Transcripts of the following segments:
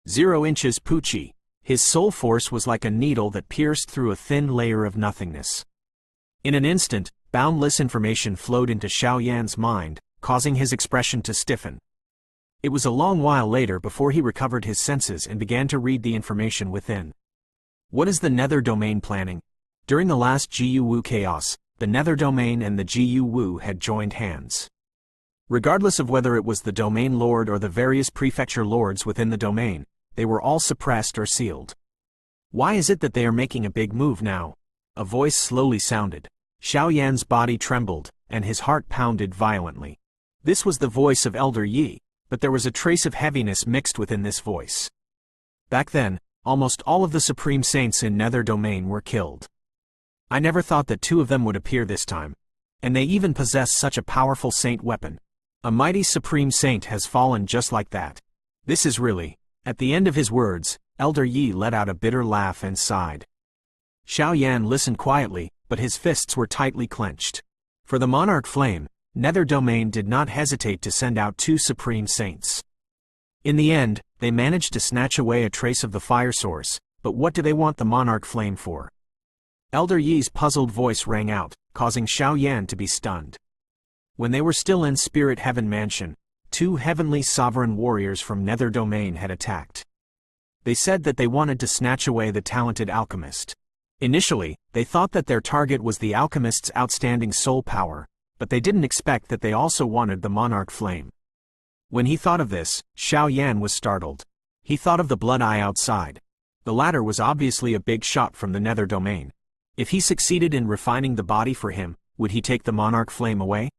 0 inches Poochie. His soul force was like a needle that pierced through a thin layer of nothingness. In an instant, boundless information flowed into Xiao Yan's mind, causing his expression to stiffen. It was a long while later before he recovered his senses and began to read the information within. What is the Nether Domain planning? During the last Zhou Wu chaos, the Nether Domain and the Zhou Wu had joined hands. Regardless of whether it was the Domain Lord or the various prefecture lords within the domain, they were all suppressed or sealed. Why is it that they are making a big move now? A voice slowly sounded. Xiao Yan's body trembled, and his heart pounded violently. This was the voice of Elder Yi, but there was a trace of heaviness mixed within this voice. Back then, almost all of the Supreme Saints in Nether Domain were killed. I never thought that 2 of them would appear this time. And they even possess such a powerful saint weapon. A mighty Supreme Saint has fallen just like that. This is really... At the end of his words, Elder Yi let out a bitter laugh and sighed. Xiao Yan listened quietly, but his fists were tightly clenched. For the Monarch Flame, Nether Domain did not hesitate to send out 2 Supreme Saints. In the end, they managed to snatch away a trace of the fire source, but what do they want the Monarch Flame for? Elder Yi's puzzled voice rang out, causing Xiao Yan to be stunned. When they were still in Spirit Heaven Mansion, 2 heavenly sovereign warriors from Nether Domain had attacked. They said that they wanted to snatch away the talented alchemist. Initially, they thought that their target was the alchemist's outstanding soul power, but they didn't expect that they also wanted the Monarch Flame. When he thought of this, Xiao Yan was startled. He thought of the Blood Eye outside. The latter was obviously a big shot from the Nether Domain. If he succeeded in refining the body for him, would he take the Monarch Flame away?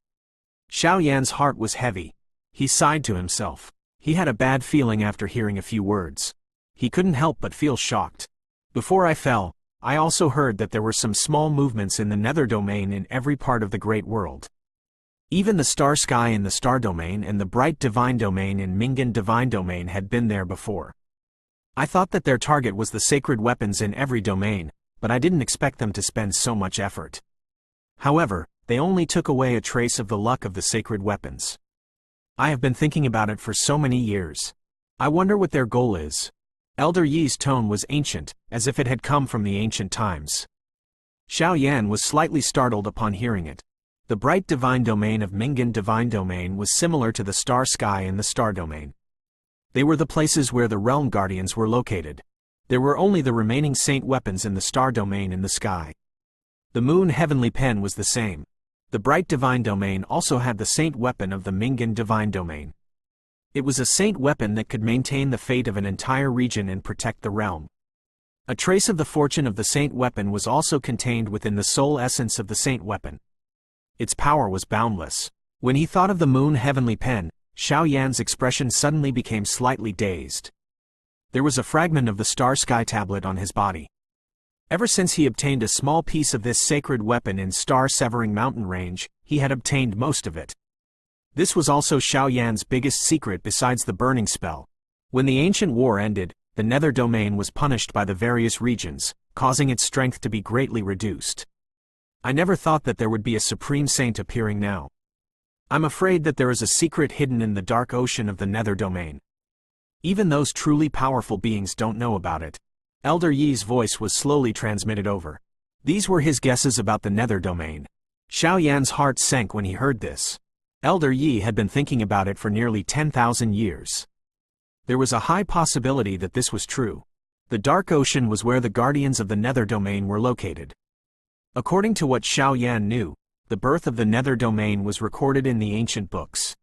Xiao Yan's heart was heavy. He sighed to himself. He had a bad feeling after hearing a few words. He couldn't help but feel shocked. Before I fell, I also heard that there were some small movements in the Nether Domain in every part of the Great World. Even the Star Sky in the Star Domain and the Bright Divine Domain in Mingan Divine Domain had been there before. I thought that their target was the sacred weapons in every domain, but I didn't expect them to spend so much effort. However, they only took away a trace of the luck of the sacred weapons. I have been thinking about it for so many years. I wonder what their goal is. Elder Yi's tone was ancient, as if it had come from the ancient times. Xiao Yan was slightly startled upon hearing it. The Bright Divine Domain of Mingan Divine Domain was similar to the Star Sky and the Star Domain. They were the places where the Realm Guardians were located. There were only the remaining saint weapons in the Star Domain in the sky. The Moon Heavenly Pen was the same. The Bright Divine Domain also had the saint weapon of the Mingan Divine Domain. It was a saint weapon that could maintain the fate of an entire region and protect the realm. A trace of the fortune of the saint weapon was also contained within the soul essence of the saint weapon. Its power was boundless. When he thought of the Moon Heavenly Pen, Xiao Yan's expression suddenly became slightly dazed. There was a fragment of the Star Sky tablet on his body. Ever since he obtained a small piece of this sacred weapon in Star-Severing Mountain Range, he had obtained most of it. This was also Xiao Yan's biggest secret besides the burning spell. When the ancient war ended, the Nether Domain was punished by the various regions, causing its strength to be greatly reduced. I never thought that there would be a Supreme Saint appearing now. I'm afraid that there is a secret hidden in the dark ocean of the Nether Domain. Even those truly powerful beings don't know about it. Elder Yi's voice was slowly transmitted over. These were his guesses about the Nether Domain. Xiao Yan's heart sank when he heard this. Elder Yi had been thinking about it for nearly 10,000 years. There was a high possibility that this was true. The Dark Ocean was where the Guardians of the Nether Domain were located. According to what Xiao Yan knew, the birth of the Nether Domain was recorded in the ancient books.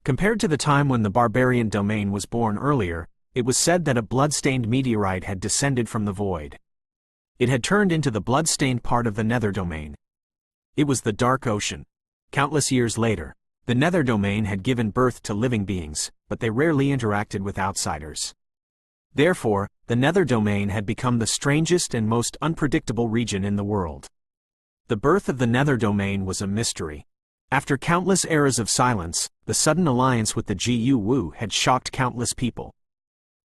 Compared to the time when the Barbarian Domain was born earlier, it was said that a blood-stained meteorite had descended from the void. It had turned into the blood-stained part of the Nether Domain. It was the Dark Ocean. Countless years later, the Nether Domain had given birth to living beings, but they rarely interacted with outsiders. Therefore, the Nether Domain had become the strangest and most unpredictable region in the world. The birth of the Nether Domain was a mystery. After countless eras of silence, the sudden alliance with the Zhou Wu had shocked countless people.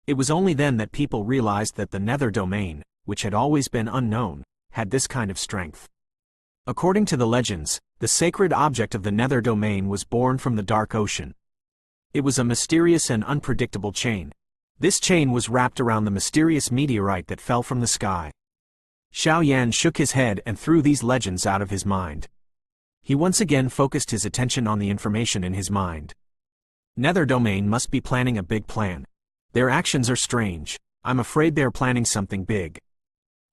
It was only then that people realized that the Nether Domain, which had always been unknown, had this kind of strength. According to the legends, the sacred object of the Nether Domain was born from the Dark Ocean. It was a mysterious and unpredictable chain. This chain was wrapped around the mysterious meteorite that fell from the sky. Xiao Yan shook his head and threw these legends out of his mind. He once again focused his attention on the information in his mind. Nether Domain must be planning a big plan. Their actions are strange. I'm afraid they're planning something big.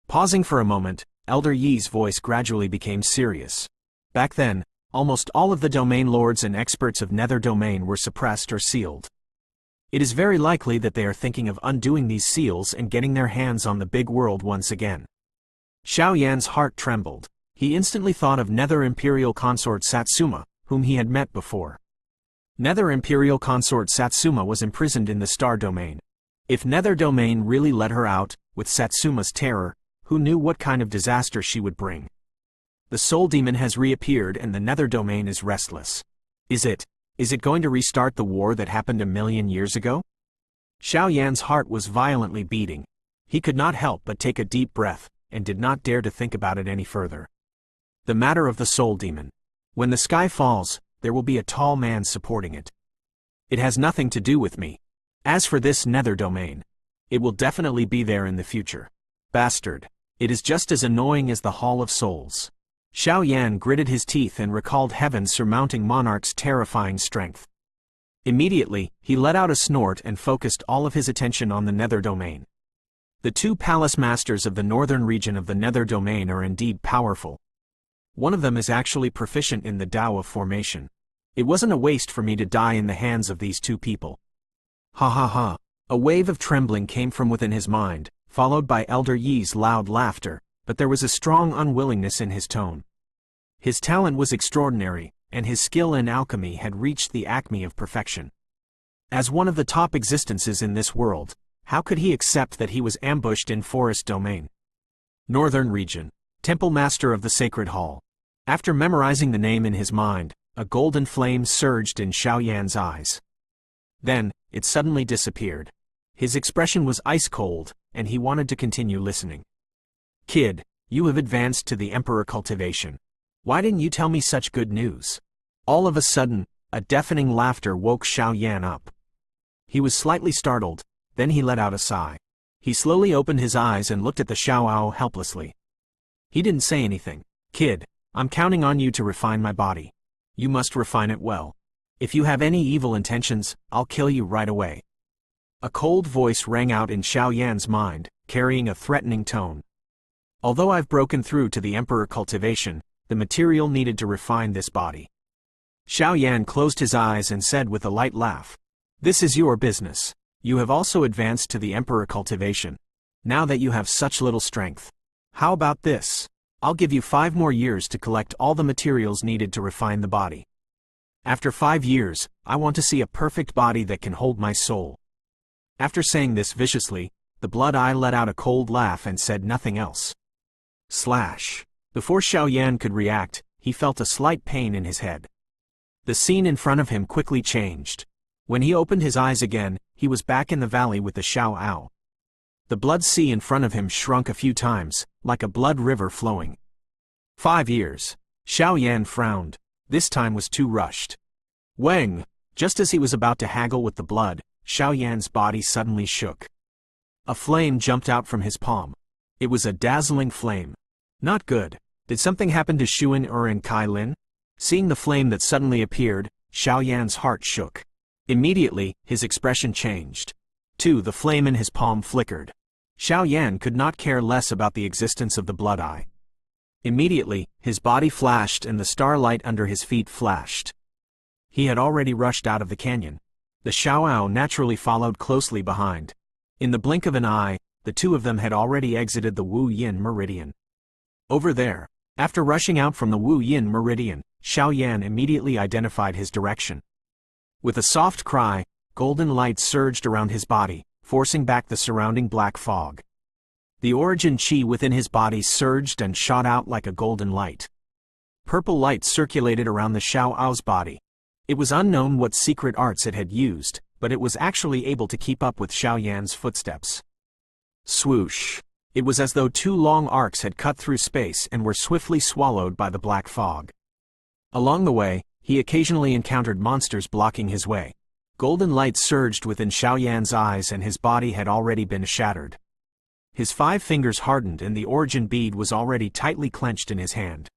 Pausing for a moment, Elder Yi's voice gradually became serious. Back then, almost all of the domain lords and experts of Nether Domain were suppressed or sealed. It is very likely that they are thinking of undoing these seals and getting their hands on the big world once again. Xiao Yan's heart trembled. He instantly thought of Nether Imperial Consort Satsuma, whom he had met before. Nether Imperial Consort Satsuma was imprisoned in the Star Domain. If Nether Domain really let her out, with Satsuma's terror, who knew what kind of disaster she would bring? The Soul Demon has reappeared and the Nether Domain is restless. Is it going to restart the war that happened 1,000,000 years ago? Xiao Yan's heart was violently beating. He could not help but take a deep breath, and did not dare to think about it any further. The matter of the Soul Demon. When the sky falls, there will be a tall man supporting it. It has nothing to do with me. As for this Nether Domain, it will definitely be there in the future. Bastard. It is just as annoying as the Hall of Souls. Xiao Yan gritted his teeth and recalled Heaven's surmounting monarch's terrifying strength. Immediately, he let out a snort and focused all of his attention on the Nether Domain. The two palace masters of the northern region of the Nether Domain are indeed powerful. One of them is actually proficient in the Tao of Formation. It wasn't a waste for me to die in the hands of these two people. Ha ha ha. A wave of trembling came from within his mind, followed by Elder Yi's loud laughter, but there was a strong unwillingness in his tone. His talent was extraordinary, and his skill in alchemy had reached the acme of perfection. As one of the top existences in this world, how could he accept that he was ambushed in Forest Domain? Northern Region. Temple Master of the Sacred Hall. After memorizing the name in his mind, a golden flame surged in Xiao Yan's eyes. Then, it suddenly disappeared. His expression was ice cold, and he wanted to continue listening. Kid, you have advanced to the Emperor cultivation. Why didn't you tell me such good news? All of a sudden, a deafening laughter woke Xiao Yan up. He was slightly startled, then he let out a sigh. He slowly opened his eyes and looked at the Xiao helplessly. He didn't say anything. Kid, I'm counting on you to refine my body. You must refine it well. If you have any evil intentions, I'll kill you right away. A cold voice rang out in Xiao Yan's mind, carrying a threatening tone. Although I've broken through to the Emperor cultivation, the material needed to refine this body. Xiao Yan closed his eyes and said with a light laugh, "This is your business. You have also advanced to the Emperor cultivation. Now that you have such little strength. How about this? I'll give you 5 more years to collect all the materials needed to refine the body. After 5 years, I want to see a perfect body that can hold my soul." After saying this viciously, the Blood Eye let out a cold laugh and said nothing else. Slash. Before Xiao Yan could react, he felt a slight pain in his head. The scene in front of him quickly changed. When he opened his eyes again, he was back in the valley with the Xiao. The blood sea in front of him shrunk a few times, like a blood river flowing. 5 years. Xiao Yan frowned. This time was too rushed. Wang! Just as he was about to haggle with the blood, Xiao Yan's body suddenly shook. A flame jumped out from his palm. It was a dazzling flame. Not good. Did something happen to Xuan and Kai Lin? Seeing the flame that suddenly appeared, Xiao Yan's heart shook. Immediately, his expression changed. Too, the flame in his palm flickered. Xiao Yan could not care less about the existence of the Blood Eye. Immediately, his body flashed and the starlight under his feet flashed. He had already rushed out of the canyon. The Xiao naturally followed closely behind. In the blink of an eye, the two of them had already exited the Wu Yin Meridian. Over there. After rushing out from the Wu Yin Meridian, Xiao Yan immediately identified his direction. With a soft cry, golden light surged around his body, forcing back the surrounding black fog. The origin chi within his body surged and shot out like a golden light. Purple light circulated around the Xiao's body. It was unknown what secret arts it had used, but it was actually able to keep up with Xiao Yan's footsteps. Swoosh! It was as though 2 long arcs had cut through space and were swiftly swallowed by the black fog. Along the way, he occasionally encountered monsters blocking his way. Golden light surged within Xiaoyan's eyes and his body had already been shattered. His 5 fingers hardened and the origin bead was already tightly clenched in his hand.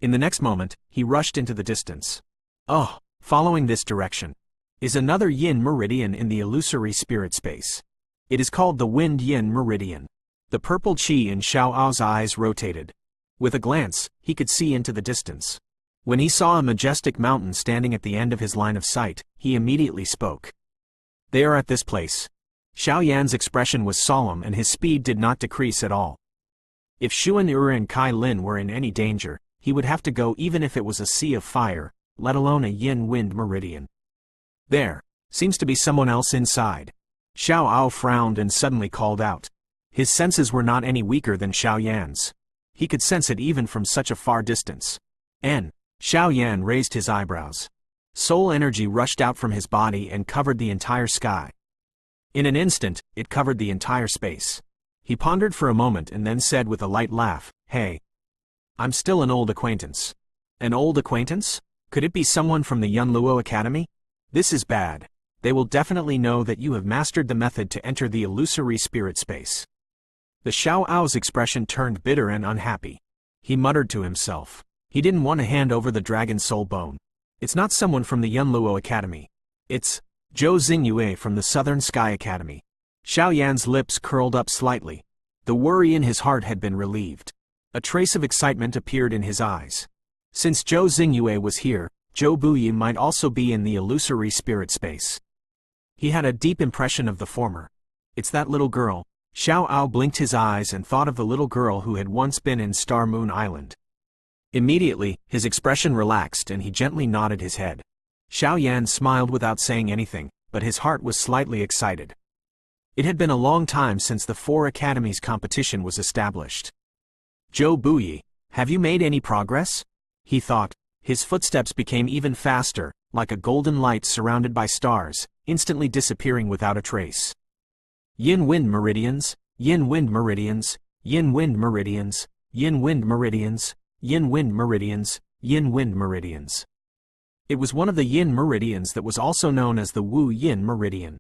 In the next moment, he rushed into the distance. Oh, following this direction is another yin meridian in the illusory spirit space. It is called the Wind Yin Meridian. The purple chi in Xiao Ao's eyes rotated. With a glance, he could see into the distance. When he saw a majestic mountain standing at the end of his line of sight, he immediately spoke. They are at this place. Xiaoyan's expression was solemn and his speed did not decrease at all. If Xuan and Kai Lin were in any danger, he would have to go even if it was a sea of fire, let alone a yin wind meridian. There seems to be someone else inside. Xiao Ao frowned and suddenly called out. His senses were not any weaker than Xiaoyan's. He could sense it even from such a far distance. Xiaoyan raised his eyebrows. Soul energy rushed out from his body and covered the entire sky. In an instant, it covered the entire space. He pondered for a moment and then said with a light laugh, "Hey. I'm still an old acquaintance." An old acquaintance? Could it be someone from the Yunluo Academy? This is bad. They will definitely know that you have mastered the method to enter the illusory spirit space. The Xiao Ao's expression turned bitter and unhappy. He muttered to himself. He didn't want to hand over the dragon soul bone. It's not someone from the Yunluo Academy. It's Zhou Xingyue from the Southern Sky Academy. Xiaoyan's lips curled up slightly. The worry in his heart had been relieved. A trace of excitement appeared in his eyes. Since Zhou Xingyue was here, Zhou Buyi might also be in the illusory spirit space. He had a deep impression of the former. It's that little girl. Xiao Ao blinked his eyes and thought of the little girl who had once been in Star Moon Island. Immediately, his expression relaxed and he gently nodded his head. Xiaoyan smiled without saying anything, but his heart was slightly excited. It had been a long time since the 4 academies competition was established. Zhou Buyi, have you made any progress? He thought. His footsteps became even faster, like a golden light surrounded by stars, instantly disappearing without a trace. Yin wind meridians, yin wind meridians, yin wind meridians, yin wind meridians, yin wind meridians, yin wind meridians. It was one of the yin meridians that was also known as the Wu Yin Meridian.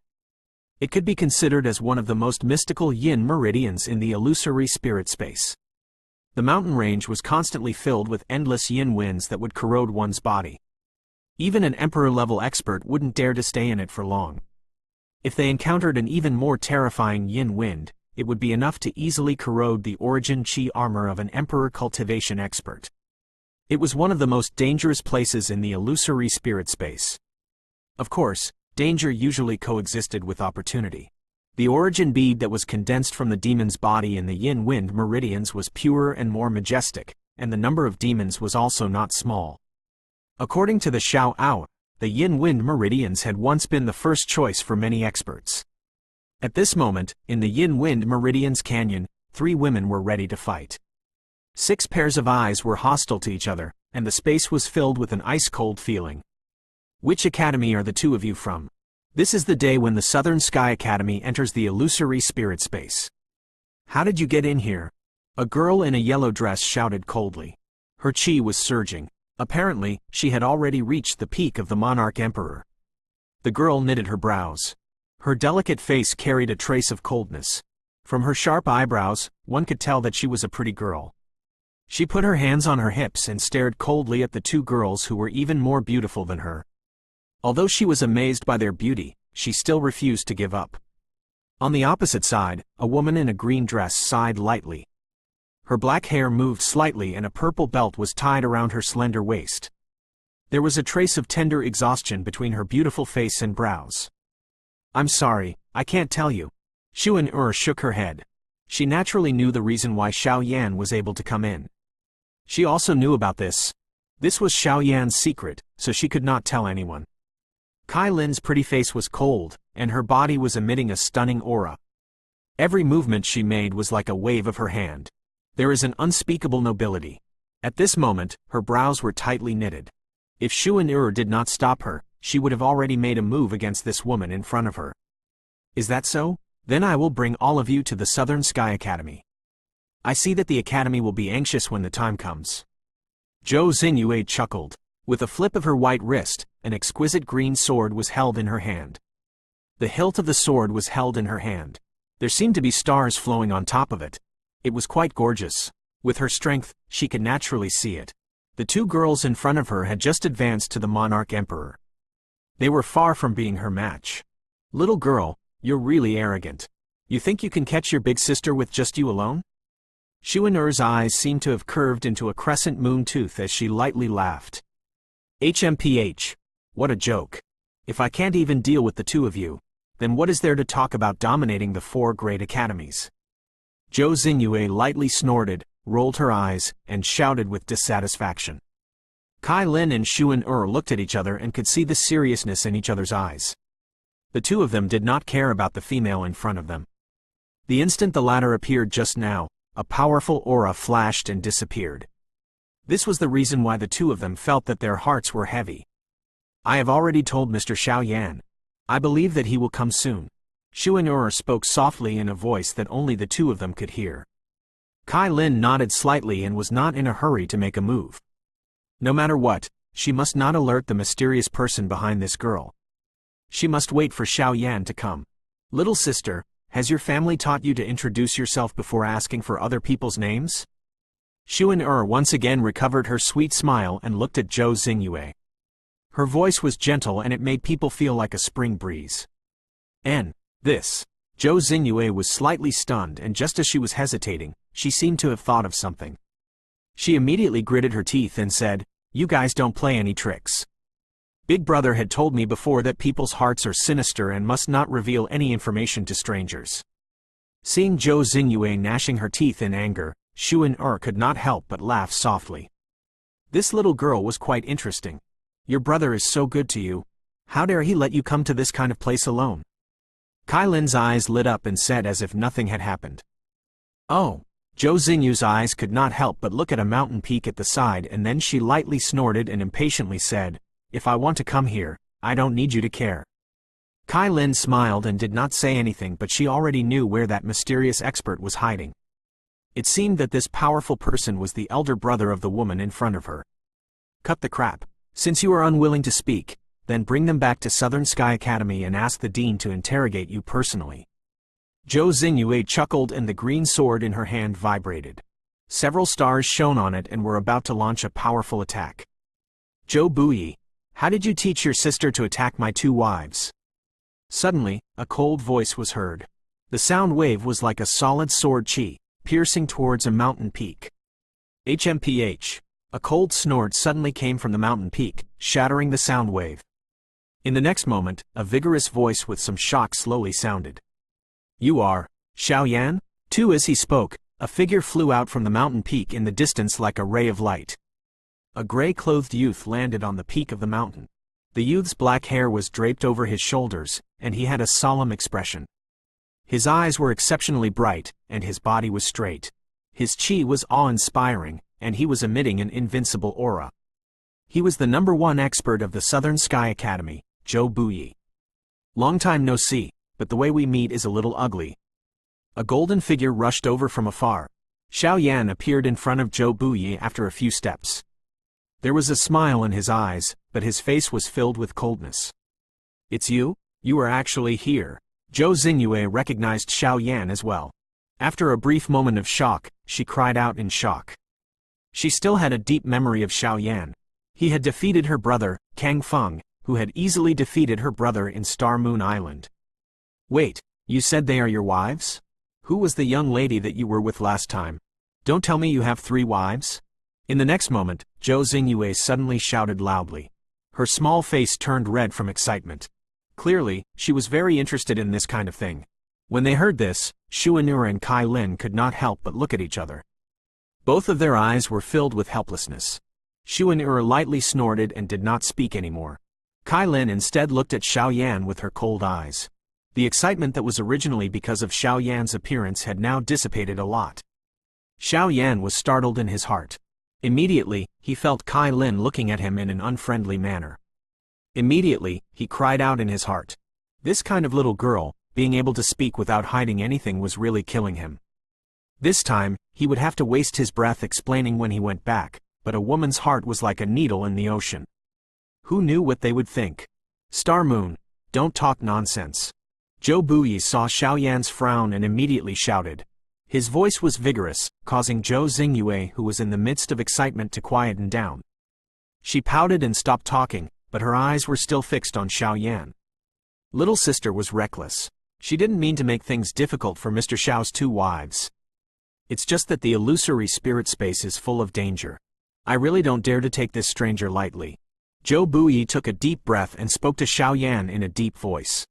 It could be considered as one of the most mystical yin meridians in the illusory spirit space. The mountain range was constantly filled with endless yin winds that would corrode one's body. Even an emperor-level expert wouldn't dare to stay in it for long. If they encountered an even more terrifying yin wind, it would be enough to easily corrode the origin chi armor of an emperor cultivation expert. It was one of the most dangerous places in the illusory spirit space. Of course, danger usually coexisted with opportunity. The origin bead that was condensed from the demon's body in the yin wind meridians was purer and more majestic, and the number of demons was also not small. According to the Xiao Ao, the yin wind meridians had once been the first choice for many experts. At this moment, in the yin wind meridian's canyon, 3 women were ready to fight. 6 pairs of eyes were hostile to each other, and the space was filled with an ice-cold feeling. Which academy are the 2 of you from? This is the day when the Southern Sky Academy enters the illusory spirit space. How did you get in here? A girl in a yellow dress shouted coldly. Her chi was surging. Apparently, she had already reached the peak of the monarch emperor. The girl knitted her brows. Her delicate face carried a trace of coldness. From her sharp eyebrows, one could tell that she was a pretty girl. She put her hands on her hips and stared coldly at the 2 girls who were even more beautiful than her. Although she was amazed by their beauty, she still refused to give up. On the opposite side, a woman in a green dress sighed lightly. Her black hair moved slightly and a purple belt was tied around her slender waist. There was a trace of tender exhaustion between her beautiful face and brows. I'm sorry, I can't tell you. Xuan shook her head. She naturally knew the reason why Xiaoyan was able to come in. She also knew about this. This was Xiaoyan's secret, so she could not tell anyone. Kai Lin's pretty face was cold, and her body was emitting a stunning aura. Every movement she made was like a wave of her hand. There is an unspeakable nobility. At this moment, her brows were tightly knitted. If Xuan did not stop her, she would have already made a move against this woman in front of her. Is that so? Then I will bring all of you to the Southern Sky Academy. I see that the academy will be anxious when the time comes. Zhou Xingyue chuckled. With a flip of her white wrist, an exquisite green sword was held in her hand. The hilt of the sword was held in her hand. There seemed to be stars flowing on top of it. It was quite gorgeous. With her strength, she could naturally see it. The two girls in front of her had just advanced to the monarch emperor. They were far from being her match. "Little girl, you're really arrogant. You think you can catch your big sister with just you alone?" Xuan'er's eyes seemed to have curved into a crescent moon tooth as she lightly laughed. "HMPH. What a joke. If I can't even deal with the two of you, then what is there to talk about dominating the 4 great academies?" Zhou Xingyue lightly snorted, rolled her eyes, and shouted with dissatisfaction. Kai Lin and Xuan'er looked at each other and could see the seriousness in each other's eyes. The two of them did not care about the female in front of them. The instant the latter appeared just now, a powerful aura flashed and disappeared. This was the reason why the two of them felt that their hearts were heavy. "I have already told Mr. Xiaoyan. I believe that he will come soon." Xuan'er spoke softly in a voice that only the two of them could hear. Kai Lin nodded slightly and was not in a hurry to make a move. No matter what, she must not alert the mysterious person behind this girl. She must wait for Xiaoyan to come. "Little sister, has your family taught you to introduce yourself before asking for other people's names?" Xuan'er once again recovered her sweet smile and looked at Zhou Xingyue. Her voice was gentle and it made people feel like a spring breeze. This. Zhou Xingyue was slightly stunned, and just as she was hesitating, she seemed to have thought of something. She immediately gritted her teeth and said, "You guys don't play any tricks. Big Brother had told me before that people's hearts are sinister and must not reveal any information to strangers." Seeing Zhou Xingyue gnashing her teeth in anger, Xuan'er could not help but laugh softly. This little girl was quite interesting. "Your brother is so good to you. How dare he let you come to this kind of place alone?" Kai Lin's eyes lit up and said as if nothing had happened. "Oh." Zhou Xingyue's eyes could not help but look at a mountain peak at the side, and then she lightly snorted and impatiently said, "If I want to come here, I don't need you to care." Kai Lin smiled and did not say anything, but she already knew where that mysterious expert was hiding. It seemed that this powerful person was the elder brother of the woman in front of her. "Cut the crap. Since you are unwilling to speak, then bring them back to Southern Sky Academy and ask the dean to interrogate you personally." Zhou Xingyue chuckled and the green sword in her hand vibrated. Several stars shone on it and were about to launch a powerful attack. "Zhou Buyi, how did you teach your sister to attack my 2 wives?" Suddenly, a cold voice was heard. The sound wave was like a solid sword chi, piercing towards a mountain peak. HMPH. A cold snort suddenly came from the mountain peak, shattering the sound wave. In the next moment, a vigorous voice with some shock slowly sounded. "You are Xiaoyan?" Too, as he spoke, a figure flew out from the mountain peak in the distance like a ray of light. A gray-clothed youth landed on the peak of the mountain. The youth's black hair was draped over his shoulders, and he had a solemn expression. His eyes were exceptionally bright, and his body was straight. His chi was awe-inspiring, and he was emitting an invincible aura. He was the #1 expert of the Southern Sky Academy, Zhou Buyi. "Long time no see, but the way we meet is a little ugly." A golden figure rushed over from afar. Xiaoyan appeared in front of Zhou Buyi after a few steps. There was a smile in his eyes, but his face was filled with coldness. "It's you? You are actually here." Zhou Xingyue recognized Xiaoyan as well. After a brief moment of shock, she cried out in shock. She still had a deep memory of Xiaoyan. He had defeated her brother, Kang Feng, who had easily defeated her brother in Star Moon Island. "Wait, you said they are your wives? Who was the young lady that you were with last time? Don't tell me you have 3 wives?" In the next moment, Zhou Xingyue suddenly shouted loudly. Her small face turned red from excitement. Clearly, she was very interested in this kind of thing. When they heard this, Xuan'er and Kai Lin could not help but look at each other. Both of their eyes were filled with helplessness. Xuan'er lightly snorted and did not speak anymore. Kai Lin instead looked at Xiaoyan with her cold eyes. The excitement that was originally because of Xiaoyan's appearance had now dissipated a lot. Xiaoyan was startled in his heart. Immediately, he felt Kai Lin looking at him in an unfriendly manner. Immediately, he cried out in his heart. This kind of little girl, being able to speak without hiding anything, was really killing him. This time, he would have to waste his breath explaining when he went back, but a woman's heart was like a needle in the ocean. Who knew what they would think? Star Moon, don't talk nonsense. Zhou Buyi saw Xiaoyan's frown and immediately shouted. His voice was vigorous, causing Zhou Xingyue, who was in the midst of excitement, to quieten down. She pouted and stopped talking, but her eyes were still fixed on Xiaoyan. Little sister was reckless. She didn't mean to make things difficult for Mr. Xiao's two wives. It's just that the illusory spirit space is full of danger. I really don't dare to take this stranger lightly. Zhou Buyi took a deep breath and spoke to Xiaoyan in a deep voice.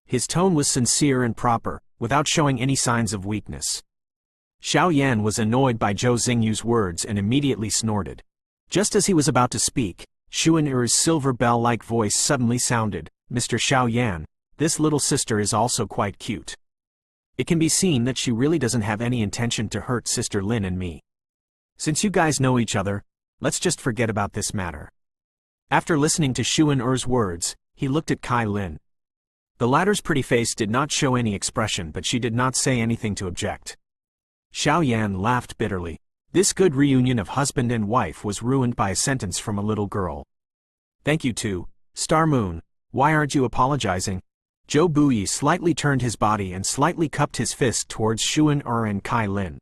His tone was sincere and proper, without showing any signs of weakness. Xiaoyan was annoyed by Zhou Xingyu's words and immediately snorted. Just as he was about to speak, Xuan-Er's silver bell-like voice suddenly sounded. Mr. Xiaoyan, this little sister is also quite cute. It can be seen that she really doesn't have any intention to hurt Sister Lin and me. Since you guys know each other, let's just forget about this matter. After listening to Xuan-Er's words, he looked at Kai Lin. The latter's pretty face did not show any expression, but she did not say anything to object. Xiaoyan laughed bitterly. This good reunion of husband and wife was ruined by a sentence from a little girl. Thank you too, Star Moon. Why aren't you apologizing? Zhou Buyi slightly turned his body and slightly cupped his fist towards Xuan-Er and Kai Lin.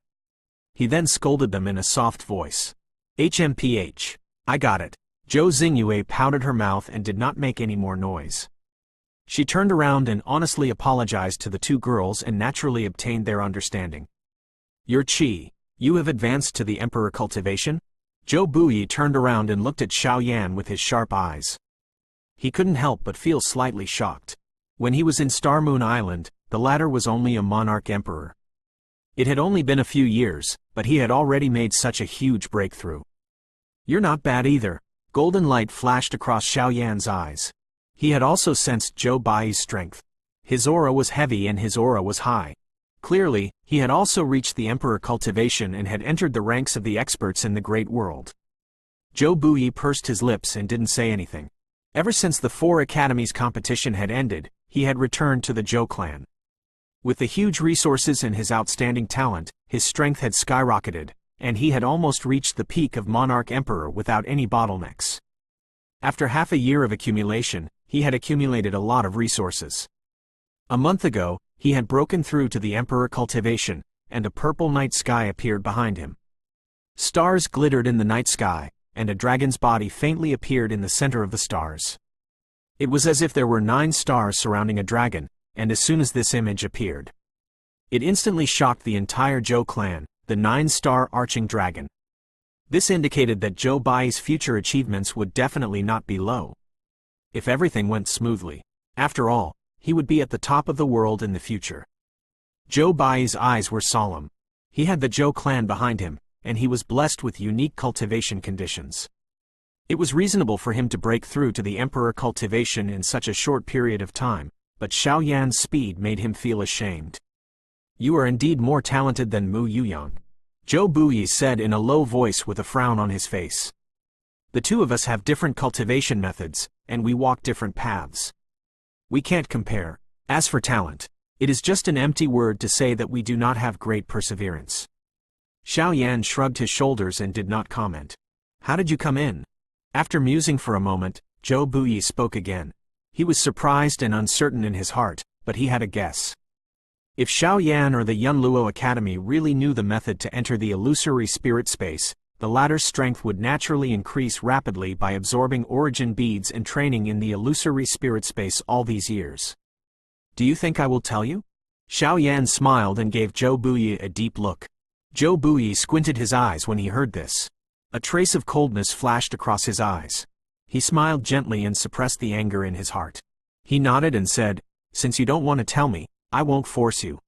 He then scolded them in a soft voice. HMPH. I got it. Zhou Xingyue pouted her mouth and did not make any more noise. She turned around and honestly apologized to the two girls and naturally obtained their understanding. Your Qi, you have advanced to the Emperor cultivation? Zhou Buyi turned around and looked at Xiaoyan with his sharp eyes. He couldn't help but feel slightly shocked. When he was in Star Moon Island, the latter was only a monarch emperor. It had only been a few years, but he had already made such a huge breakthrough. You're not bad either. Golden light flashed across Xiaoyan's eyes. He had also sensed Zhou Buyi's strength. His aura was heavy and his aura was high. Clearly, he had also reached the Emperor cultivation and had entered the ranks of the experts in the great world. Zhou Buyi pursed his lips and didn't say anything. Ever since the 4 academies competition had ended, he had returned to the Zhou clan. With the huge resources and his outstanding talent, his strength had skyrocketed, and he had almost reached the peak of Monarch Emperor without any bottlenecks. After half a year of accumulation, he had accumulated a lot of resources. A month ago, he had broken through to the Emperor cultivation, and a purple night sky appeared behind him. Stars glittered in the night sky, and a dragon's body faintly appeared in the center of the stars. It was as if there were 9 stars surrounding a dragon, and as soon as this image appeared, it instantly shocked the entire Zhou clan, the 9-star arching dragon. This indicated that Zhou Buyi's future achievements would definitely not be low. If everything went smoothly, after all, he would be at the top of the world in the future. Zhou Buyi's eyes were solemn. He had the Zhou clan behind him, and he was blessed with unique cultivation conditions. It was reasonable for him to break through to the Emperor cultivation in such a short period of time, but Xiaoyan's speed made him feel ashamed. You are indeed more talented than Mu Yuyang, Zhou Buyi said in a low voice with a frown on his face. The two of us have different cultivation methods, and we walk different paths. We can't compare. As for talent, it is just an empty word to say that we do not have great perseverance. Xiaoyan shrugged his shoulders and did not comment. How did you come in? After musing for a moment, Zhou Buyi spoke again. He was surprised and uncertain in his heart, but he had a guess. If Xiaoyan or the Yunluo Academy really knew the method to enter the illusory spirit space, the latter's strength would naturally increase rapidly by absorbing origin beads and training in the illusory spirit space all these years. Do you think I will tell you? Xiaoyan smiled and gave Zhou Buyi a deep look. Zhou Buyi squinted his eyes when he heard this. A trace of coldness flashed across his eyes. He smiled gently and suppressed the anger in his heart. He nodded and said, Since you don't want to tell me, I won't force you.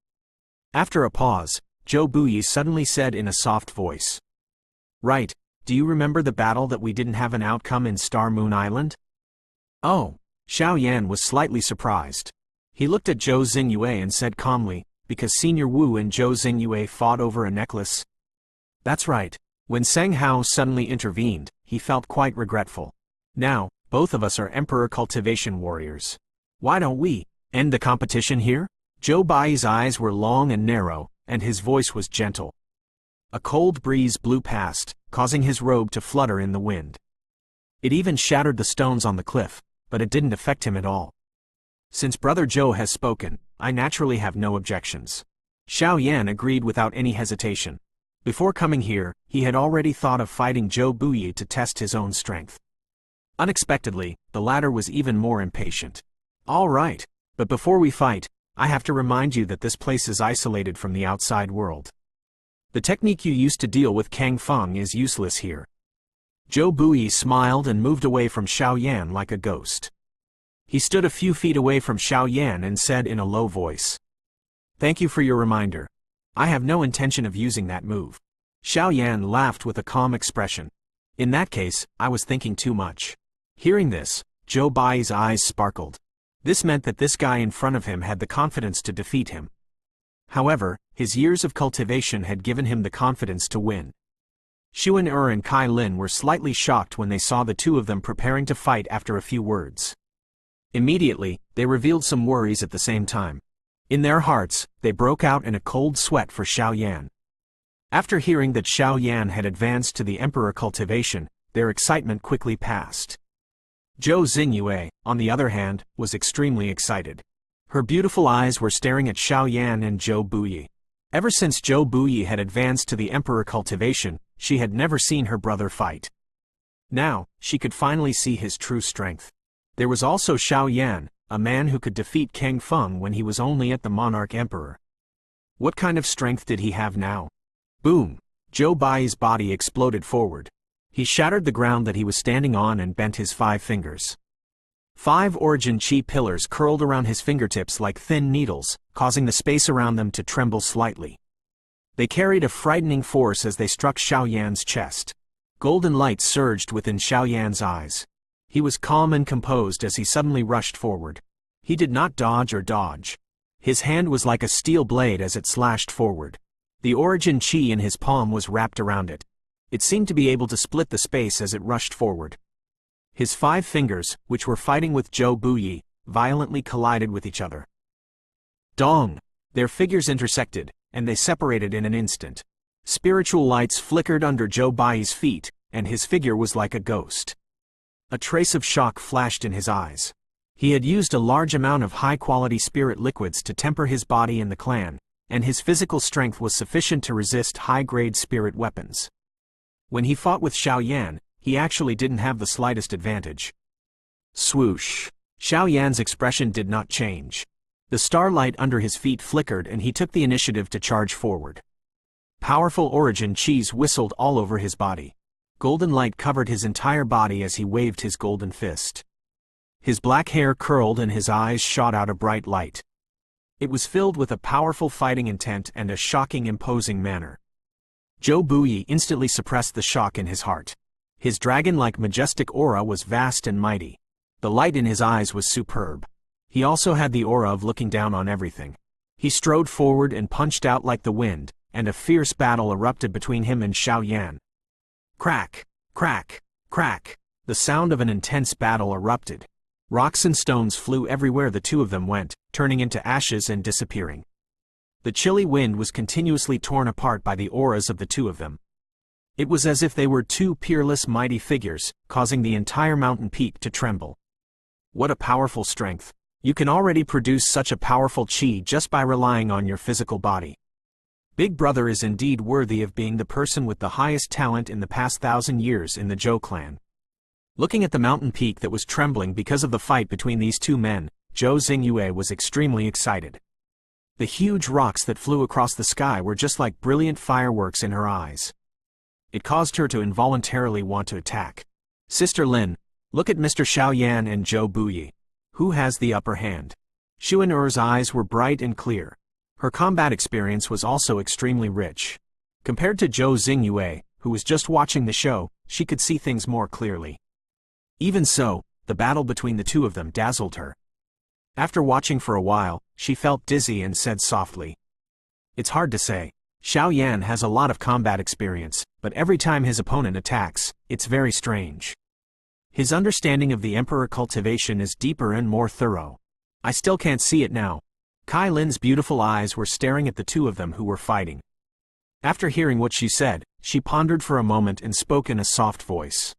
After a pause, Zhou Buyi suddenly said in a soft voice. Right, do you remember the battle that we didn't have an outcome in Star Moon Island? Oh, Xiaoyan was slightly surprised. He looked at Zhou Xingyue and said calmly, because Senior Wu and Zhou Xingyue fought over a necklace. That's right. When Seng Hao suddenly intervened, he felt quite regretful. Now, both of us are Emperor cultivation warriors. Why don't we end the competition here? Zhou Buyi's eyes were long and narrow, and his voice was gentle. A cold breeze blew past, causing his robe to flutter in the wind. It even shattered the stones on the cliff, but it didn't affect him at all. Since Brother Zhou has spoken, I naturally have no objections. Xiao Yan agreed without any hesitation. Before coming here, he had already thought of fighting Zhou Buyi to test his own strength. Unexpectedly, the latter was even more impatient. All right, but before we fight, I have to remind you that this place is isolated from the outside world. The technique you used to deal with Kang Feng is useless here. Zhou Buyi smiled and moved away from Xiao Yan like a ghost. He stood a few feet away from Xiao Yan and said in a low voice, "Thank you for your reminder. I have no intention of using that move." Xiao Yan laughed with a calm expression. "In that case, I was thinking too much." Hearing this, Zhou Buyi's eyes sparkled. This meant that this guy in front of him had the confidence to defeat him. However, his years of cultivation had given him the confidence to win. Xuan and Kai Lin were slightly shocked when they saw the two of them preparing to fight after a few words. Immediately, they revealed some worries at the same time. In their hearts, they broke out in a cold sweat for Xiao Yan. After hearing that Xiao Yan had advanced to the Emperor cultivation, their excitement quickly passed. Zhou Xingyue, on the other hand, was extremely excited. Her beautiful eyes were staring at Xiao Yan and Zhou Buyi. Ever since Zhou Buyi had advanced to the Emperor cultivation, she had never seen her brother fight. Now, she could finally see his true strength. There was also Xiao Yan, a man who could defeat Kang Feng when he was only at the Monarch Emperor. What kind of strength did he have now? Boom! Zhou Buyi's body exploded forward. He shattered the ground that he was standing on and bent his 5 fingers. 5 origin chi pillars curled around his fingertips like thin needles, causing the space around them to tremble slightly. They carried a frightening force as they struck Xiao Yan's chest. Golden light surged within Xiao Yan's eyes. He was calm and composed as he suddenly rushed forward. He did not dodge or dodge. His hand was like a steel blade as it slashed forward. The origin chi in his palm was wrapped around it. It seemed to be able to split the space as it rushed forward. His 5 fingers, which were fighting with Zhou Buyi, violently collided with each other. Dong! Their figures intersected, and they separated in an instant. Spiritual lights flickered under Zhou Buyi's feet, and his figure was like a ghost. A trace of shock flashed in his eyes. He had used a large amount of high-quality spirit liquids to temper his body in the clan, and his physical strength was sufficient to resist high-grade spirit weapons. When he fought with Xiao Yan, he actually didn't have the slightest advantage. Swoosh! Xiao Yan's expression did not change. The starlight under his feet flickered and he took the initiative to charge forward. Powerful origin chis whistled all over his body. Golden light covered his entire body as he waved his golden fist. His black hair curled and his eyes shot out a bright light. It was filled with a powerful fighting intent and a shocking imposing manner. Zhou Buyi instantly suppressed the shock in his heart. His dragon-like majestic aura was vast and mighty. The light in his eyes was superb. He also had the aura of looking down on everything. He strode forward and punched out like the wind, and a fierce battle erupted between him and Xiao Yan. Crack! Crack! Crack! The sound of an intense battle erupted. Rocks and stones flew everywhere the two of them went, turning into ashes and disappearing. The chilly wind was continuously torn apart by the auras of the two of them. It was as if they were 2 peerless mighty figures, causing the entire mountain peak to tremble. What a powerful strength! You can already produce such a powerful chi just by relying on your physical body. Big Brother is indeed worthy of being the person with the highest talent in the past 1,000 years in the Zhou clan. Looking at the mountain peak that was trembling because of the fight between these two men, Zhou Xingyue was extremely excited. The huge rocks that flew across the sky were just like brilliant fireworks in her eyes. It caused her to involuntarily want to attack. Sister Lin, look at Mr. Xiao Yan and Zhou Buyi. Who has the upper hand? Xuan eyes were bright and clear. Her combat experience was also extremely rich. Compared to Zhou Xingyue, who was just watching the show, she could see things more clearly. Even so, the battle between the two of them dazzled her. After watching for a while, she felt dizzy and said softly, "It's hard to say. Xiao Yan has a lot of combat experience, but every time his opponent attacks, it's very strange. His understanding of the Emperor cultivation is deeper and more thorough. I still can't see it now." Kai Lin's beautiful eyes were staring at the two of them who were fighting. After hearing what she said, she pondered for a moment and spoke in a soft voice.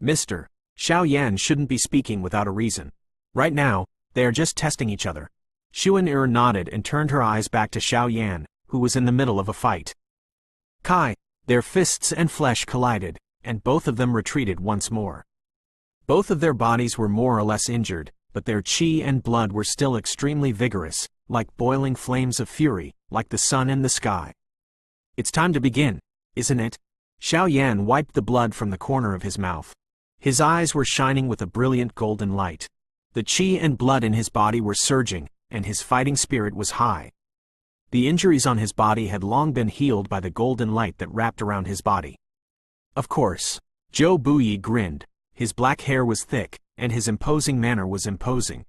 "Mister, Xiao Yan shouldn't be speaking without a reason. Right now, they are just testing each other. Xuan nodded and turned her eyes back to Xiao Yan, who was in the middle of a fight. Kai, their fists and flesh collided, and both of them retreated once more. Both of their bodies were more or less injured, but their chi and blood were still extremely vigorous, like boiling flames of fury, like the sun in the sky. It's time to begin, isn't it? Xiao Yan wiped the blood from the corner of his mouth. His eyes were shining with a brilliant golden light. The chi and blood in his body were surging, and his fighting spirit was high. The injuries on his body had long been healed by the golden light that wrapped around his body. Of course. Zhou Buyi grinned. His black hair was thick, and his imposing manner was imposing.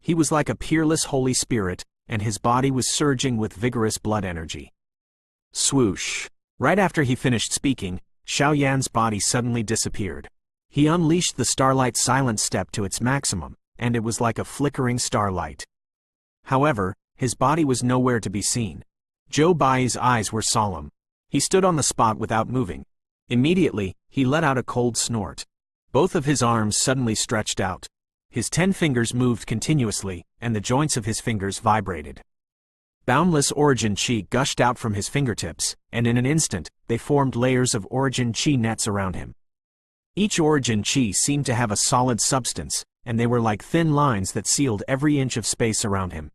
He was like a peerless Holy Spirit, and his body was surging with vigorous blood energy. Swoosh! Right after he finished speaking, Xiao Yan's body suddenly disappeared. He unleashed the starlight silent step to its maximum, and it was like a flickering starlight. However, his body was nowhere to be seen. Zhou Bai's eyes were solemn. He stood on the spot without moving. Immediately, he let out a cold snort. Both of his arms suddenly stretched out. His 10 fingers moved continuously, and the joints of his fingers vibrated. Boundless origin chi gushed out from his fingertips, and in an instant, they formed layers of origin chi nets around him. Each origin chi seemed to have a solid substance, and they were like thin lines that sealed every inch of space around him.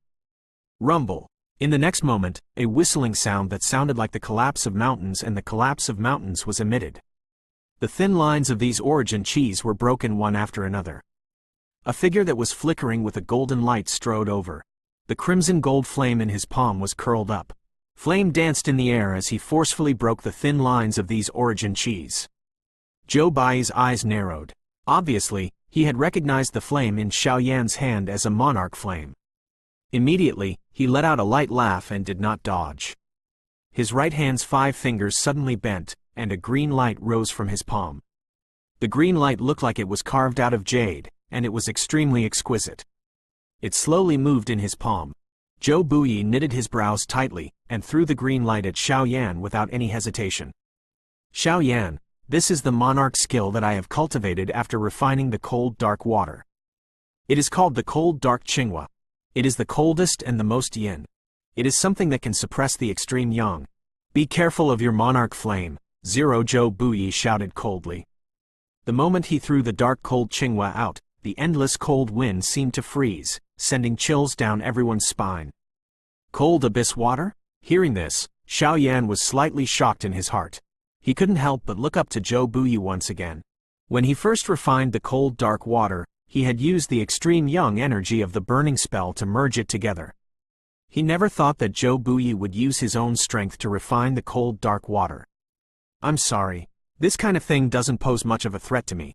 Rumble. In the next moment, a whistling sound that sounded like the collapse of mountains and the collapse of mountains was emitted. The thin lines of these origin chis were broken one after another. A figure that was flickering with a golden light strode over. The crimson gold flame in his palm was curled up. Flame danced in the air as he forcefully broke the thin lines of these origin chis. Zhou Bai's eyes narrowed. Obviously, he had recognized the flame in Xiao Yan's hand as a monarch flame. Immediately, he let out a light laugh and did not dodge. His right hand's 5 fingers suddenly bent, and a green light rose from his palm. The green light looked like it was carved out of jade, and it was extremely exquisite. It slowly moved in his palm. Zhou Buyi knitted his brows tightly, and threw the green light at Xiao Yan without any hesitation. Xiao Yan, this is the monarch skill that I have cultivated after refining the cold dark water. It is called the cold dark Qinghua. It is the coldest and the most yin. It is something that can suppress the extreme yang. Be careful of your monarch flame, Zhou Buyi shouted coldly. The moment he threw the dark cold Qinghua out, the endless cold wind seemed to freeze, sending chills down everyone's spine. Cold abyss water? Hearing this, Xiao Yan was slightly shocked in his heart. He couldn't help but look up to Zhou Buyi once again. When he first refined the cold dark water, he had used the extreme yang energy of the burning spell to merge it together. He never thought that Zhou Buyi would use his own strength to refine the cold dark water. I'm sorry. This kind of thing doesn't pose much of a threat to me.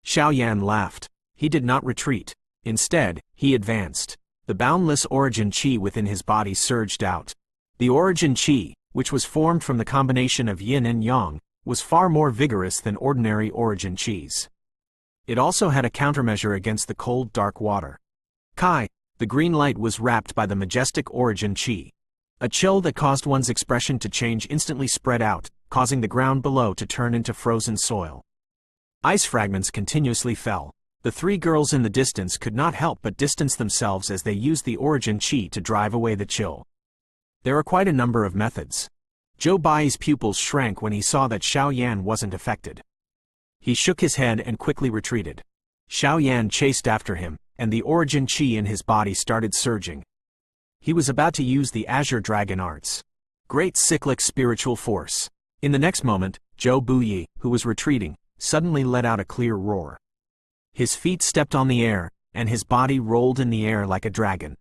Xiao Yan laughed. He did not retreat. Instead, he advanced. The boundless origin chi within his body surged out. The origin chi, which was formed from the combination of yin and yang, was far more vigorous than ordinary origin chis. It also had a countermeasure against the cold dark water. Kai, the green light was wrapped by the majestic origin chi. A chill that caused one's expression to change instantly spread out, causing the ground below to turn into frozen soil. Ice fragments continuously fell. The 3 girls in the distance could not help but distance themselves as they used the origin chi to drive away the chill. There are quite a number of methods. Zhou Bai's pupils shrank when he saw that Xiao Yan wasn't affected. He shook his head and quickly retreated. Xiao Yan chased after him, and the origin chi in his body started surging. He was about to use the Azure Dragon arts. Great cyclic spiritual force. In the next moment, Zhou Buyi, who was retreating, suddenly let out a clear roar. His feet stepped on the air, and his body rolled in the air like a dragon.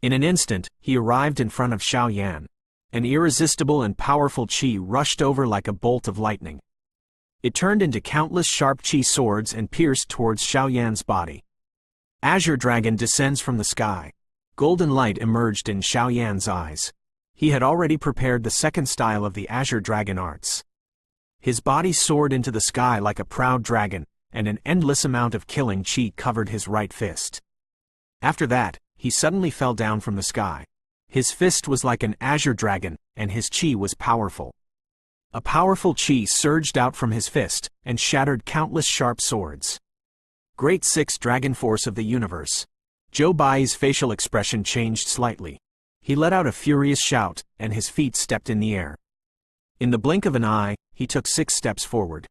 In an instant, he arrived in front of Xiao Yan. An irresistible and powerful chi rushed over like a bolt of lightning. It turned into countless sharp chi swords and pierced towards Xiao Yan's body. Azure Dragon descends from the sky. Golden light emerged in Xiao Yan's eyes. He had already prepared the second style of the Azure Dragon arts. His body soared into the sky like a proud dragon, and an endless amount of killing chi covered his right fist. After that, he suddenly fell down from the sky. His fist was like an azure dragon, and his chi was powerful. A powerful chi surged out from his fist and shattered countless sharp swords. Great Six Dragon Force of the Universe. Zhou Bai's facial expression changed slightly. He let out a furious shout, and his feet stepped in the air. In the blink of an eye, he took 6 steps forward.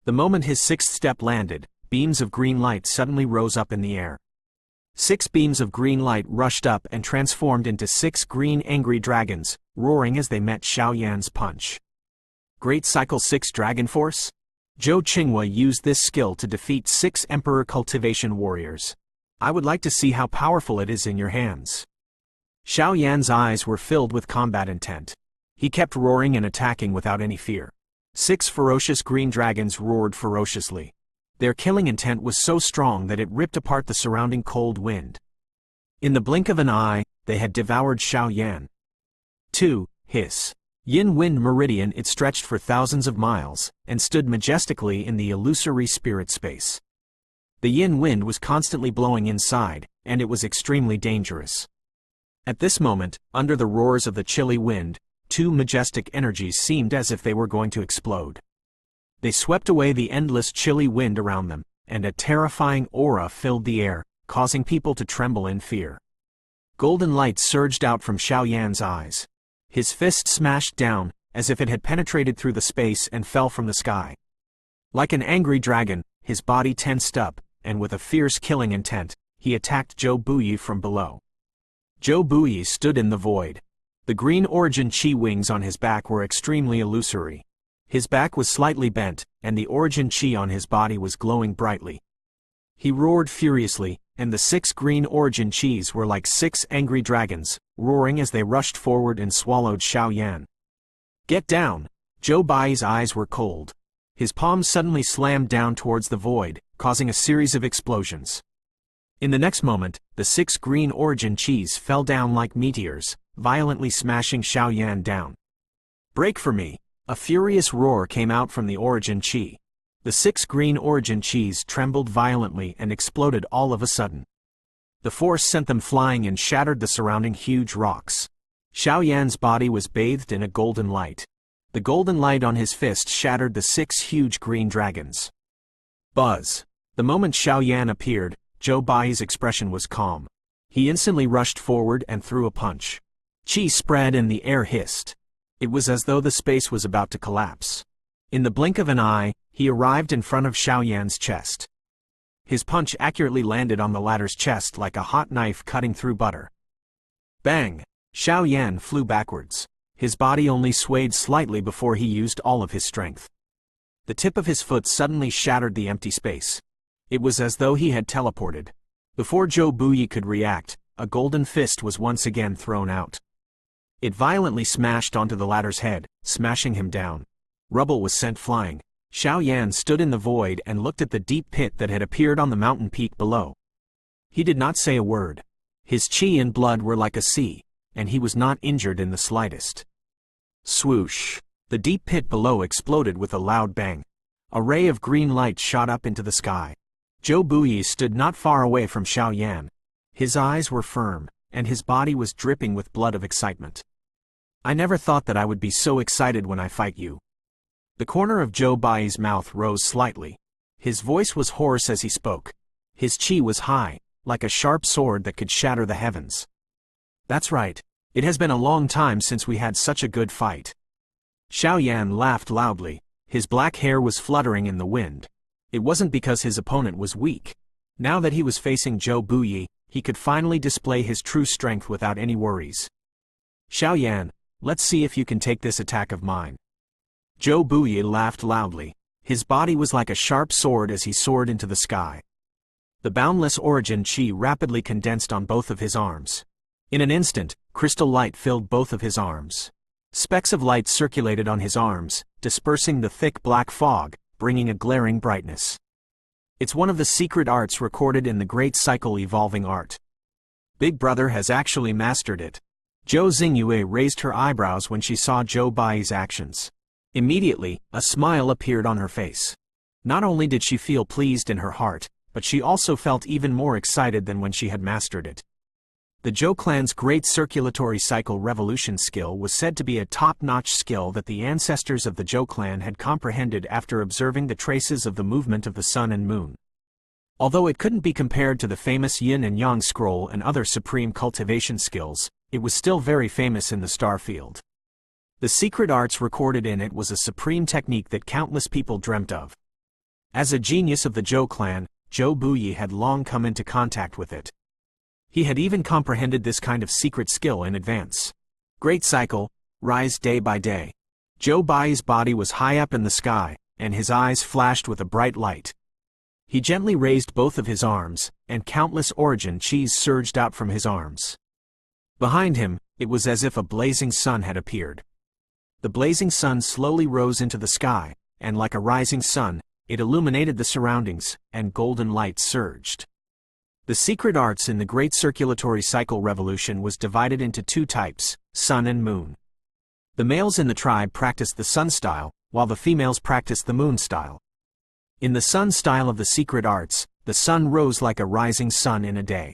The moment his 6th step landed, beams of green light suddenly rose up in the air. 6 beams of green light rushed up and transformed into 6 green angry dragons, roaring as they met Xiaoyan's punch. Great Cycle 6 Dragon Force? Zhou Qinghua used this skill to defeat 6 Emperor Cultivation Warriors. I would like to see how powerful it is in your hands. Xiaoyan's eyes were filled with combat intent. He kept roaring and attacking without any fear. 6 ferocious green dragons roared ferociously. Their killing intent was so strong that it ripped apart the surrounding cold wind. In the blink of an eye, they had devoured Xiaoyan. 2. Hiss. Yin Wind Meridian. It stretched for thousands of miles, and stood majestically in the illusory spirit space. The yin wind was constantly blowing inside, and it was extremely dangerous. At this moment, under the roars of the chilly wind, 2 majestic energies seemed as if they were going to explode. They swept away the endless chilly wind around them, and a terrifying aura filled the air, causing people to tremble in fear. Golden light surged out from Xiaoyan's eyes. His fist smashed down, as if it had penetrated through the space and fell from the sky. Like an angry dragon, his body tensed up, and with a fierce killing intent, he attacked Zhou Buyi from below. Zhou Buyi stood in the void. The green origin chi wings on his back were extremely illusory. His back was slightly bent, and the origin chi on his body was glowing brightly. He roared furiously, and the 6 green origin chis were like 6 angry dragons, roaring as they rushed forward and swallowed Xiaoyan. Get down! Zhou Bai's eyes were cold. His palms suddenly slammed down towards the void, causing a series of explosions. In the next moment, the 6 green origin chis fell down like meteors, violently smashing Xiaoyan down. Break for me! A furious roar came out from the origin chi. The 6 green origin chis trembled violently and exploded all of a sudden. The force sent them flying and shattered the surrounding huge rocks. Xiaoyan's body was bathed in a golden light. The golden light on his fist shattered the 6 huge green dragons. Buzz! The moment Xiaoyan appeared, Zhou Bai's expression was calm. He instantly rushed forward and threw a punch. Chi spread and the air hissed. It was as though the space was about to collapse. In the blink of an eye, he arrived in front of Xiaoyan's chest. His punch accurately landed on the latter's chest like a hot knife cutting through butter. Bang! Xiaoyan flew backwards. His body only swayed slightly before he used all of his strength. The tip of his foot suddenly shattered the empty space. It was as though he had teleported. Before Zhou Buyi could react, a golden fist was once again thrown out. It violently smashed onto the latter's head, smashing him down. Rubble was sent flying. Xiaoyan stood in the void and looked at the deep pit that had appeared on the mountain peak below. He did not say a word. His chi and blood were like a sea, and he was not injured in the slightest. Swoosh! The deep pit below exploded with a loud bang. A ray of green light shot up into the sky. Zhou Buyi stood not far away from Xiaoyan. His eyes were firm, and his body was dripping with blood of excitement. I never thought that I would be so excited when I fight you. The corner of Zhou Bai's mouth rose slightly. His voice was hoarse as he spoke. His chi was high, like a sharp sword that could shatter the heavens. That's right. It has been a long time since we had such a good fight. Xiaoyan laughed loudly. His black hair was fluttering in the wind. It wasn't because his opponent was weak. Now that he was facing Zhou Buyi, he could finally display his true strength without any worries. Xiaoyan, let's see if you can take this attack of mine. Zhou Buyi laughed loudly. His body was like a sharp sword as he soared into the sky. The boundless origin chi rapidly condensed on both of his arms. In an instant, crystal light filled both of his arms. Specks of light circulated on his arms, dispersing the thick black fog, bringing a glaring brightness. It's one of the secret arts recorded in the Great Cycle Evolving Art. Big Brother has actually mastered it. Zhou Xingyue raised her eyebrows when she saw Zhou Bai's actions. Immediately, a smile appeared on her face. Not only did she feel pleased in her heart, but she also felt even more excited than when she had mastered it. The Zhou clan's great circulatory cycle revolution skill was said to be a top-notch skill that the ancestors of the Zhou clan had comprehended after observing the traces of the movement of the sun and moon. Although it couldn't be compared to the famous Yin and Yang scroll and other supreme cultivation skills, it was still very famous in the star field. The secret arts recorded in it was a supreme technique that countless people dreamt of. As a genius of the Zhou clan, Zhou Buyi had long come into contact with it. He had even comprehended this kind of secret skill in advance. Great cycle, rise day by day. Zhou Buyi's body was high up in the sky, and his eyes flashed with a bright light. He gently raised both of his arms, and countless origin qis surged out from his arms. Behind him, it was as if a blazing sun had appeared. The blazing sun slowly rose into the sky, and like a rising sun, it illuminated the surroundings, and golden light surged. The secret arts in the Great Circulatory Cycle Revolution was divided into two types, sun and moon. The males in the tribe practiced the sun style, while the females practiced the moon style. In the sun style of the secret arts, the sun rose like a rising sun in a day.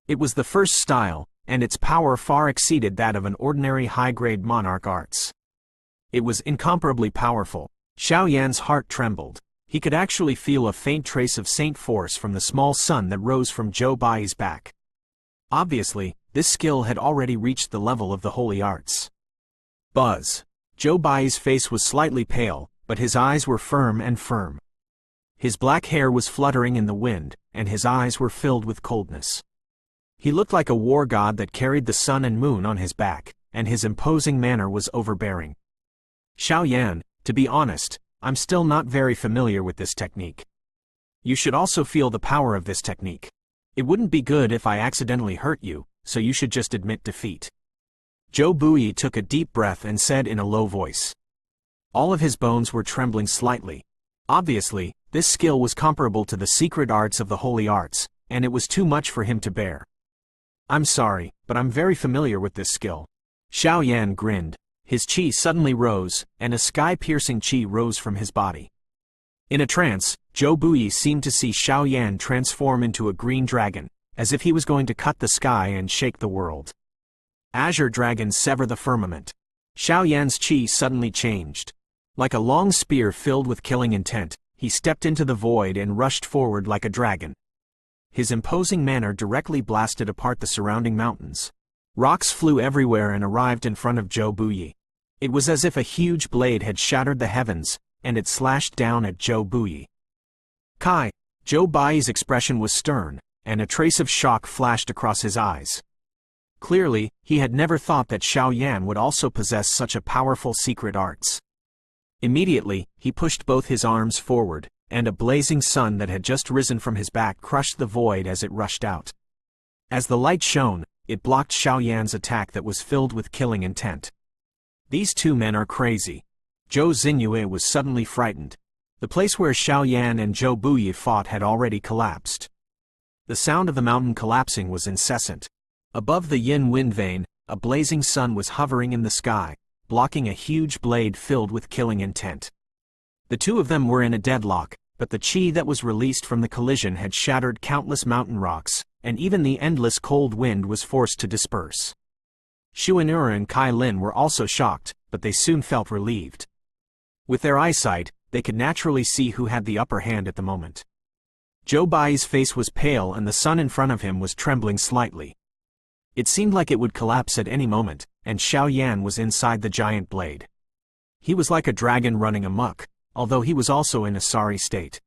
It was the first style, and its power far exceeded that of an ordinary high-grade monarch arts. It was incomparably powerful. Xiao Yan's heart trembled. He could actually feel a faint trace of saint force from the small sun that rose from Zhou Buyi's back. Obviously, this skill had already reached the level of the holy arts. Buzz. Zhou Buyi's face was slightly pale, but his eyes were firm and firm. His black hair was fluttering in the wind, and his eyes were filled with coldness. He looked like a war god that carried the sun and moon on his back, and his imposing manner was overbearing. Xiao Yan, to be honest, I'm still not very familiar with this technique. You should also feel the power of this technique. It wouldn't be good if I accidentally hurt you, so you should just admit defeat. Zhou Buyi took a deep breath and said in a low voice. All of his bones were trembling slightly. Obviously, this skill was comparable to the secret arts of the holy arts, and it was too much for him to bear. I'm sorry, but I'm very familiar with this skill. Xiao Yan grinned. His qi suddenly rose, and a sky-piercing qi rose from his body. In a trance, Zhou Buyi seemed to see Xiao Yan transform into a green dragon, as if he was going to cut the sky and shake the world. Azure dragons sever the firmament. Xiao Yan's qi suddenly changed. Like a long spear filled with killing intent, he stepped into the void and rushed forward like a dragon. His imposing manner directly blasted apart the surrounding mountains. Rocks flew everywhere and arrived in front of Zhou Buyi. It was as if a huge blade had shattered the heavens, and it slashed down at Zhou Buyi. Kai! Zhou Buyi's expression was stern, and a trace of shock flashed across his eyes. Clearly, he had never thought that Xiao Yan would also possess such a powerful secret arts. Immediately, he pushed both his arms forward, and a blazing sun that had just risen from his back crushed the void as it rushed out. As the light shone, it blocked Xiao Yan's attack that was filled with killing intent. These two men are crazy. Zhou Xinyue was suddenly frightened. The place where Xiao Yan and Zhou Buyi fought had already collapsed. The sound of the mountain collapsing was incessant. Above the yin wind vein, a blazing sun was hovering in the sky, blocking a huge blade filled with killing intent. The two of them were in a deadlock, but the qi that was released from the collision had shattered countless mountain rocks, and even the endless cold wind was forced to disperse. Xuan'er and Kai Lin were also shocked, but they soon felt relieved. With their eyesight, they could naturally see who had the upper hand at the moment. Zhou Buyi's face was pale and the sun in front of him was trembling slightly. It seemed like it would collapse at any moment, and Xiao Yan was inside the giant blade. He was like a dragon running amok, although he was also in a sorry state.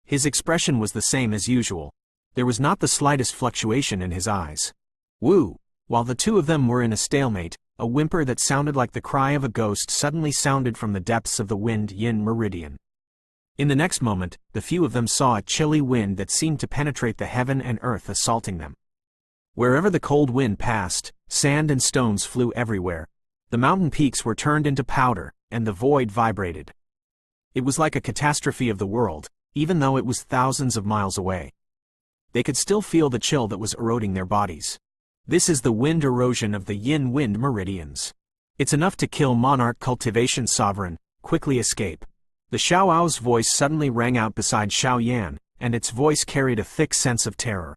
His expression was the same as usual. There was not the slightest fluctuation in his eyes. Woo! While the two of them were in a stalemate, a whimper that sounded like the cry of a ghost suddenly sounded from the depths of the wind yin meridian. In the next moment, the few of them saw a chilly wind that seemed to penetrate the heaven and earth, assaulting them. Wherever the cold wind passed, sand and stones flew everywhere. The mountain peaks were turned into powder, and the void vibrated. It was like a catastrophe of the world, even though it was thousands of miles away. They could still feel the chill that was eroding their bodies. This is the wind erosion of the yin wind meridians. It's enough to kill monarch cultivation sovereign. Quickly escape. The Xiaoao's voice suddenly rang out beside Xiao Yan, and its voice carried a thick sense of terror.